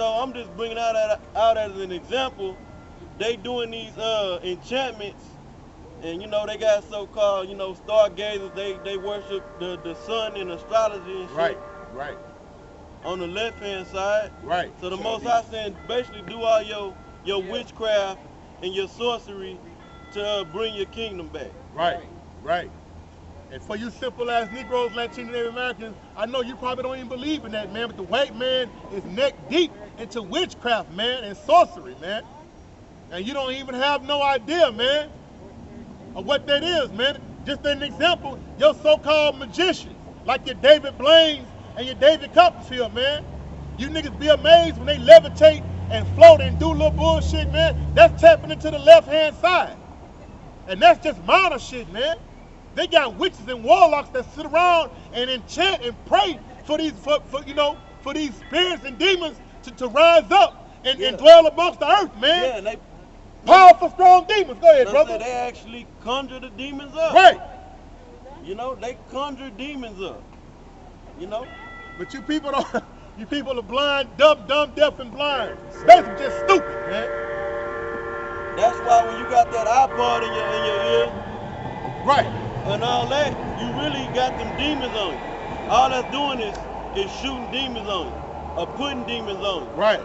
so I'm just bringing out as an example. They doing these enchantments, and you know they got so-called stargazers. They worship the sun and astrology and shit. Right. On the left-hand side. Right. So the Most High saying basically do all your witchcraft and your sorcery to bring your kingdom back. Right. And for you simple-ass Negroes, Latino Native Americans, I know you probably don't even believe in that, man, but the white man is neck deep into witchcraft, man, and sorcery, man. And you don't even have no idea, man, of what that is, man. Just an example, your so-called magicians, like your David Blaines and your David Copperfield, man. You niggas be amazed when they levitate and float and do little bullshit, man. That's tapping into the left-hand side. And that's just minor shit, man. They got witches and warlocks that sit around and enchant and pray for these for these spirits and demons to rise up and dwell amongst the earth, man. Yeah, and they powerful, strong demons. Go ahead, brother. They actually conjure the demons up. Right. You know, they conjure demons up. You know. But you people don't. You people are blind, dumb, deaf, and blind. Basically, just stupid, man. That's why when you got that iPod in your ear, right, and all that, you really got them demons on you. All that's doing is shooting demons on you, or putting demons on you. Right.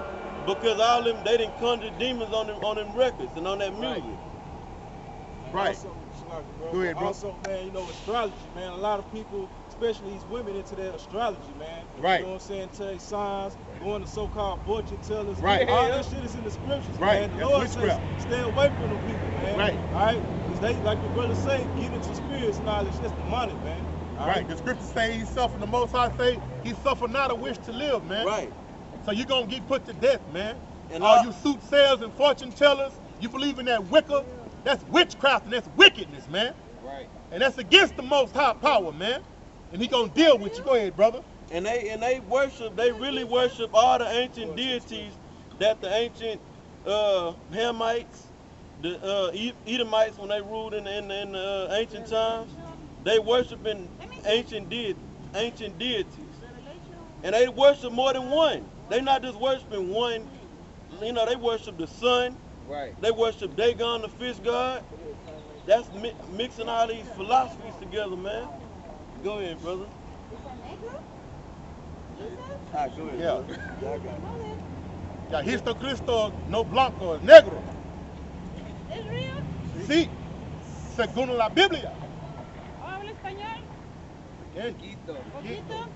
Because all them they didn't conjure demons on them records and on that music. Right. Also, go ahead, bro. Also, man, astrology, man. A lot of people, especially these women, into that astrology, man. Right. You know what I'm saying? Tell signs, going to so-called fortune tellers. Right. All that shit is in the scriptures, right. man. The Lord says, stay away from the people, man. Right. All right? Because they, like the brother say, get into spirits knowledge. That's the money, man. All right. The scriptures say he suffered. The Most High say he suffered not a wish to live, man. Right. So you're going to get put to death, man. And all you soothsayers and fortune tellers, you believe in that Wicca, that's witchcraft and that's wickedness, man. Right. And that's against the Most High power, man. And he gonna deal with you. Go ahead, brother. And they really worship all the ancient deities that the ancient Hamites, the Edomites, when they ruled in the ancient times, they worshiping ancient deities. And they worship more than one. They not just worshiping one. You know, they worship the sun. Right. They worship Dagon, the fish god. That's mixing all these philosophies together, man. Go ahead, brother. Ah, go ahead. Yeah. Yeah, I got it. Ya Jesucristo no blanco, es negro. ¿Es real? Sí, según la Biblia. ¿Habla español? Poquito. ¿Poquito?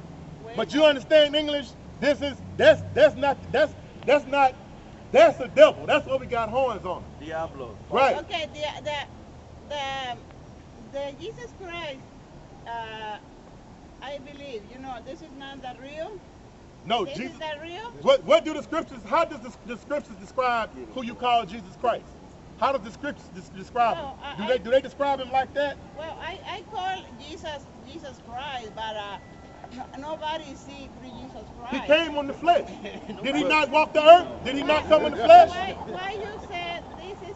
But you understand English? That's the devil. That's what we got horns on. Diablo. Right. Okay, the Jesus Christ, I believe, this is not the real. No, this Jesus. Is that real? What do the scriptures? How does the scriptures describe who you call Jesus Christ? How does the scriptures describe him? Do they describe him like that? Well, I call Jesus Christ, but nobody see Jesus Christ. He came on the flesh. Did he not walk the earth? Did he not come in the flesh? Why you said this is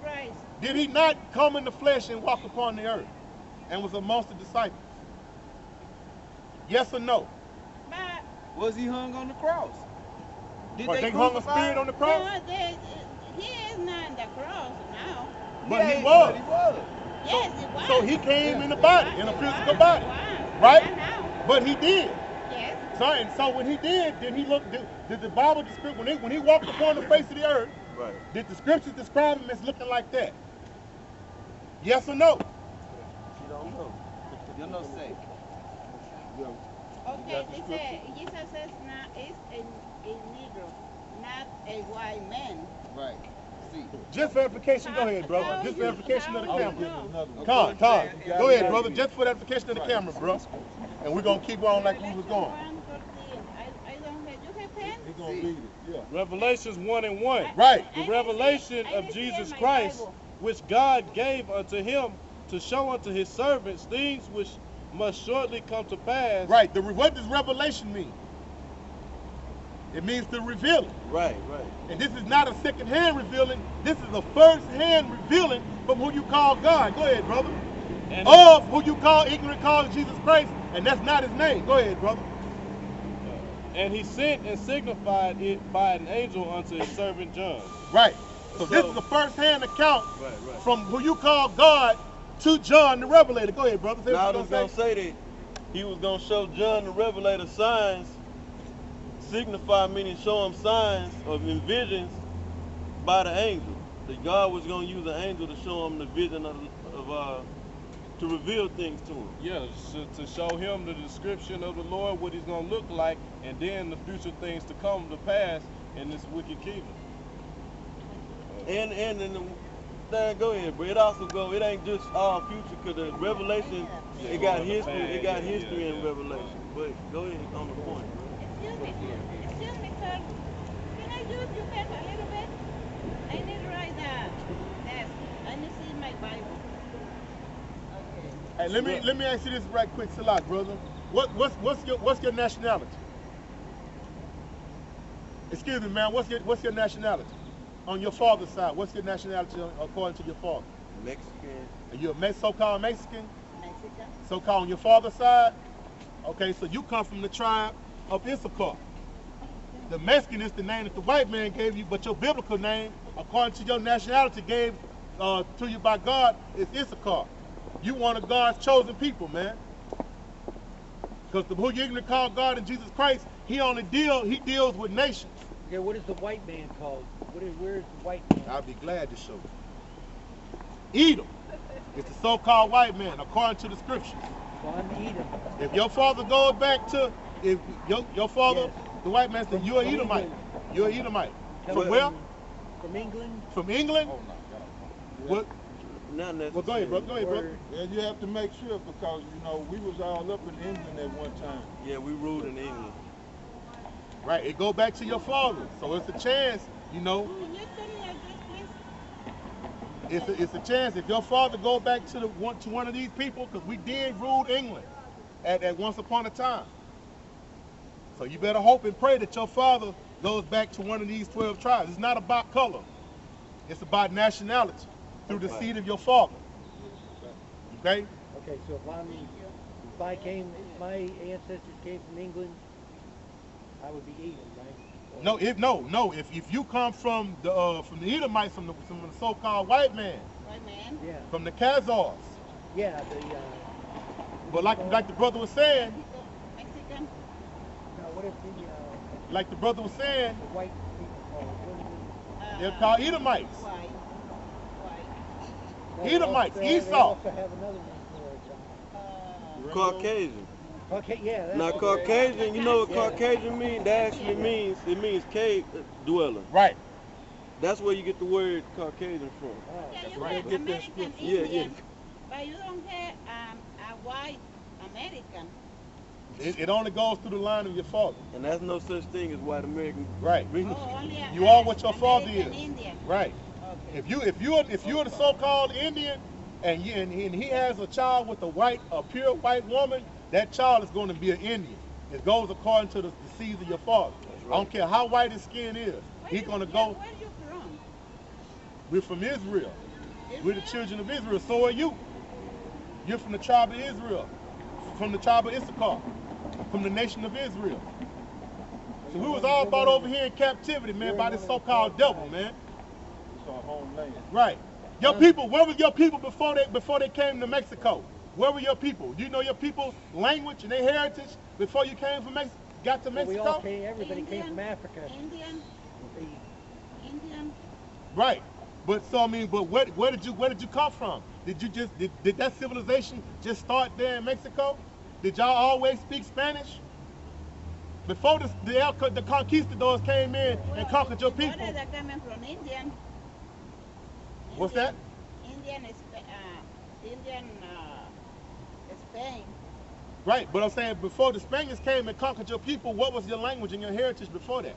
Christ? Did he not come in the flesh and walk upon the earth and was amongst the disciples? Yes or no? But was he hung on the cross? Did they hung a spirit on the cross? No, he is not on the cross now. But he was. Yes, he was. So he came in a body, in a physical body, right? But he did. Yes. So when he did he look? Did the Bible describe when he walked upon the face of the earth? Right. Did the scriptures describe him as looking like that? Yes or no? You don't know. You know, say. Okay, Jesus is a Negro, not a white man. Right. See. Just verification, go ahead, brother. Just verification of the camera. No. Con. Go ahead, brother. Just for verification of the camera, bro. And we're gonna keep on like we was going. I don't have. You have pen? He's gonna read it. Yeah. Revelations 1:1. Right. The revelation of Jesus Christ, which God gave unto him to show unto his servants things which must shortly come to pass. Right. What does revelation mean? It means to reveal it. Right. And this is not a second-hand revealing. This is a first-hand revealing from who you call God. Go ahead, brother. And who you call ignorant, call Jesus Christ, and that's not his name. Go ahead, brother. And he sent and signified it by an angel unto his servant John. Right. So this is the first-hand account Right. from who you call God to John the Revelator. Go ahead, brother. Say Now I what was you gonna say that he was gonna show John the Revelator signs, signify meaning show him signs of visions by the angel. That God was gonna use an angel to show him the vision of to reveal things to him. Yeah, to show him the description of the Lord, what he's going to look like, and then the future things to come to pass in this wicked kingdom. And in the, go ahead, bro. It also it ain't just all future, cause the Revelation, it got history in Revelation. But go ahead on the point. Excuse me, sir. Can I use your pen a little bit? I need to write that. I need to see my Bible. Hey, let me ask you this right quick, Salah, brother. What's your nationality? Excuse me, man. What's your nationality? On your father's side, what's your nationality according to your father? Mexican. Are you a so-called Mexican? Mexican. So-called on your father's side? Okay, so you come from the tribe of Issachar. The Mexican is the name that the white man gave you, but your biblical name, according to your nationality, gave to you by God, is Issachar. You one of God's chosen people, man. Because who you're going to call God in Jesus Christ, he deals with nations. Okay, what is the white man called? Where is the white man? I'll be glad to show you. Edom is the so-called white man, according to the scriptures. Well, I'm Edom. If your father goes back to, if your father, Yes. the white man said, you're an From Edomite. England. You're an Edomite. Coming From where? From England. From England? What? Not necessarily. Well, go ahead, brother. Go ahead, brother. Yeah, you have to make sure because, you know, we was all up in England at one time. Yeah, we ruled in England. Right, it go back to your father. So it's a chance, you know, Can you tell me address, please? it's a chance if your father go back to one of these people, because we did rule England at once upon a time. So you better hope and pray that your father goes back to one of these 12 tribes. It's not about color. It's about nationality through the seed of your father. Okay? Okay, so if my ancestors came from England, I would be Edom, right? No. If you come from the Edomites, from the so-called white man, White man? Yeah. from the Khazars. Yeah, But like the brother was saying, Mexican? no, what if the like the brother was saying, white people call it? they're called Edomites. White. Edomites, They Esau. also have another name for it. Caucasian. Okay, yeah. That's Now okay. Caucasian, you know what Yeah. Caucasian means? That actually means cave dweller. Right. That's where you get the word Caucasian from. Oh, Yeah, that's you right. have American Yeah, Indian, but you don't have a white American. It only goes through the line of your father. And there's no such thing as white American. Right. Oh, only You are what your father American is. Indian. Right. Okay. If you're the so-called Indian, and he has a child with a pure white woman, that child is going to be an Indian. It goes according to the seeds of your father. I don't care how white his skin is. He's going to go. Where are you from? We're from Israel. We're the children of Israel. So are you. You're from the tribe of Israel, from the tribe of Issachar, from the nation of Israel. So we was all brought over here in captivity, man, by this so-called devil, man. It's our homeland. Right. Your people, where were your people before they came to Mexico? Where were your people? Do you know your people's language and their heritage before you came from got to Well, we all Mexico? came, everybody came Indian, from Africa. Indian. Right. But so I mean, but where did you come from? Did that civilization just start there in Mexico? Did y'all always speak Spanish? Before the conquistadors came in and conquered your people. What are they coming from Indian? What's that? Indian Spain. Right, but I'm saying before the Spaniards came and conquered your people, what was your language and your heritage before that?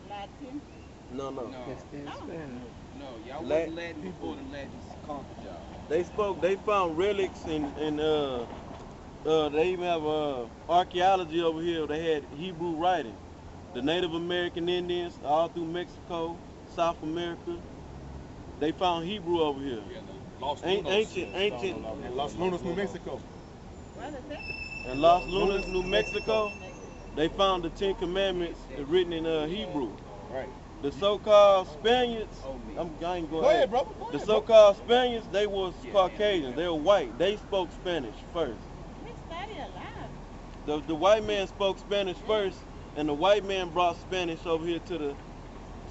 Latin. No. No. No, y'all Lat- wasn't Latin before the Latins conquered y'all. They found relics and they even have archaeology over here. They had Hebrew writing. The Native American Indians all through Mexico, South America, they found Hebrew over here. Yeah, Los Ancient. Los Lunas, New Mexico. What is it? In Los Lunas, New Mexico, they found the 10 Commandments written in Hebrew. Right. The so-called Spaniards, I ain't going Go ahead, brother. The so-called Spaniards, they was Caucasians. They were white. They spoke Spanish first. We study a lot. The white man spoke Spanish first, and the white man brought Spanish over here to the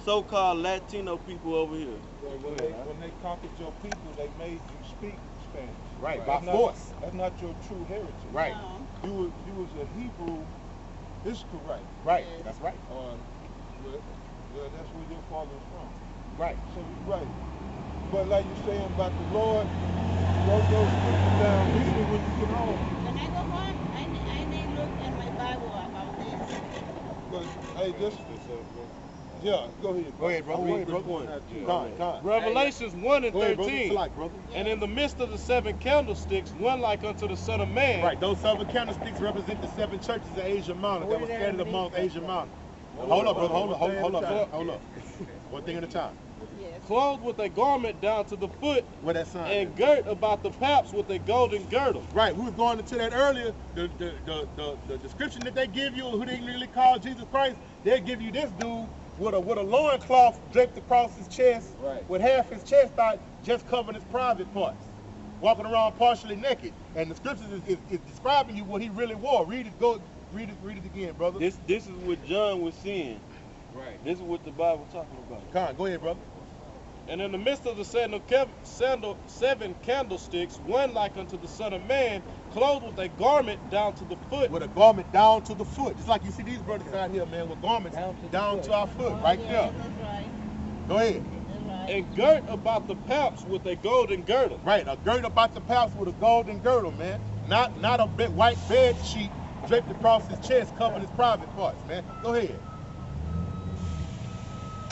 so-called Latino people over here. When they conquered your people, they made you speak Spanish. Right, by force. That's not your true heritage. Right. No. You was a Hebrew Israelite. Right, that's right. Well, that's where your father's from. Right. So you're right. But like you're saying about the Lord, wrote those scriptures down, read it when you get home. When I go home, I may look in my Bible about this. But hey, yeah, go ahead. Go ahead, brother. Read good point. Con. Revelations 1 and Go ahead, brother. 13. It's like, brother. And in the midst of the 7 candlesticks, one like unto the Son of Man. Right, those 7 candlesticks represent the 7 churches of Asia Minor that were scattered among Asia Minor. Hold up, brother. Hold up. One thing at a time. Yes. Clothed with a garment down to the foot, What that sign? and girt about the paps with a golden girdle. Right, we was going into that earlier. The description that they give you, who they really call Jesus Christ, they give you this dude with a loincloth draped across his chest, Right. with half his chest out, just covering his private parts, walking around partially naked. And the scriptures is describing you what he really wore. Read it again, brother. This is what John was seeing. Right. This is what the Bible talking about. Con, go ahead, brother. And in the midst of the 7 candlesticks, one like unto the Son of Man, clothed with a garment down to the foot. With a garment down to the foot, just like you see these brothers out here, man, with garments down to our foot, right Yes, there. that's right. Go ahead. That's right. And girt about the paps with a golden girdle. Right, a girt about the paps with a golden girdle, man. Not a big white bed sheet draped across his chest, covering his private parts, man. Go ahead.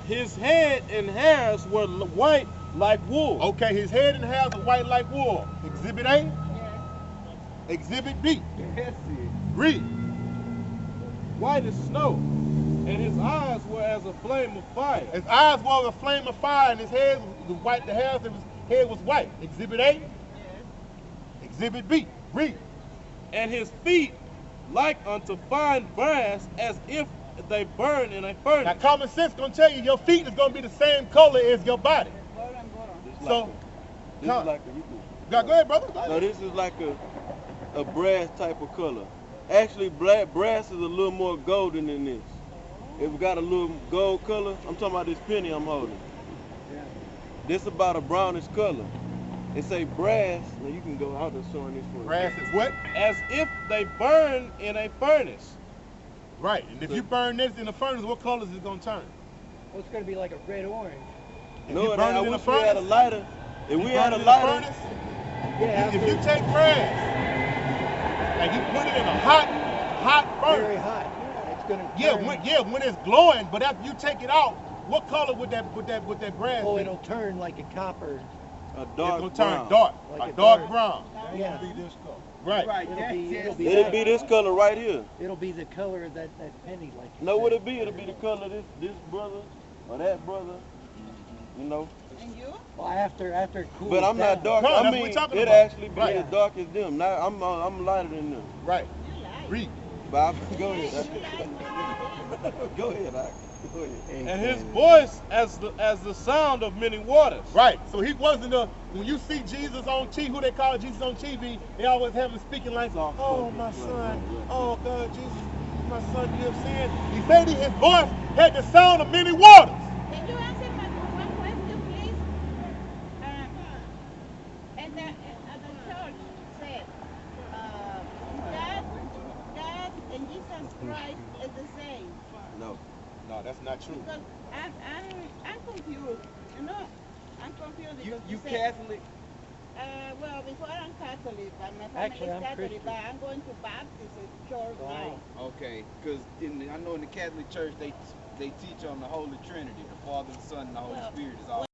His head and hairs were white like wool. Okay, his head and hairs are white like wool. Exhibit A, Yes. Exhibit B. That's it. Read. White as snow. And his eyes were as a flame of fire. His eyes were a flame of fire, and his head was white. The hairs of his head was white. Exhibit A, Yes. Exhibit B. Read. And his feet like unto fine brass, as if they burn in a Now, furnace. common sense gonna tell you your feet is gonna be the same color as your body. Go on. This So, this come. is like Go ahead, brother. Go so ahead. this is like a brass type of color. Actually, brass is a little more golden than this. It got a little gold color. I'm talking about this penny I'm holding. This about a brownish color. It say brass. Now you can go out and showing this for you. Brass is what? As if they burn in a furnace. Right. And if you burn this in the furnace, what color is it gonna turn? Well, it's going to be like a red orange. If No, you burn I it in the wish we had a furnace, lighter. If we you had burn a it in the lighter, furnace, Yeah, if you take brass and you put it in a hot very furnace, hot. It's going to yeah, when it's glowing, but after you take it out, what color would that brass Oh, be? it'll turn like a copper. a It's dark gonna brown. turn dark, Like a a dark dark- brown. Yeah. Be this color. Right. Right. It'll be It'll be this color right here. It'll be the color of that penny, like you No, said. what it be? It'll be the color of this brother or that brother. You know. And you? Well, after it cools But I'm not down. dark. No, I that's what mean, we're talking it about. actually be Right. as dark as them. Now I'm lighter than them. Right. You lie. Read. But go ahead. You lie more than Go ahead. Go ahead. And his voice as the sound of many waters. Right. So he wasn't when you see Jesus on TV, who they call Jesus on TV, they always have him speaking like, oh, my son, oh, God, Jesus, my son, you have sinned. He said his voice had the sound of many waters. Can you answer my one question, please? And the church said God and Jesus Christ is the same. No. No, that's not true. Because I'm confused. You know, I'm confused because You said, Catholic? well, before I'm Catholic, but my family Actually, is I'm Catholic, Christian. but I'm going to Baptist church Wow. now. Okay, because I know in the Catholic Church they teach on the Holy Trinity, the Father, the Son, and the Holy Well, Spirit is all.